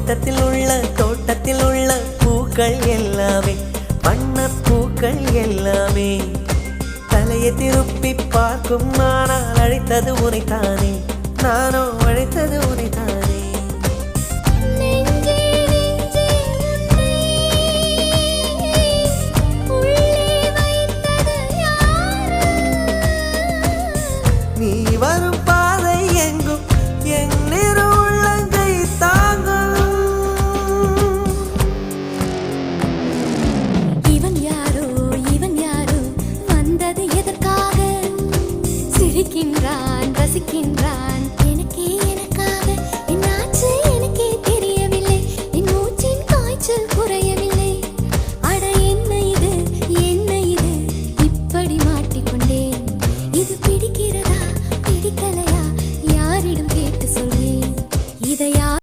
தோட்டத்தில் உள்ள பூக்கள் எல்லாமே வண்ணப்பூக்கள் எல்லாமே தலையை திருப்பி பார்க்கும் ஆனால் அழைத்தது உனைத்தானே நானோ அழைத்தது உனை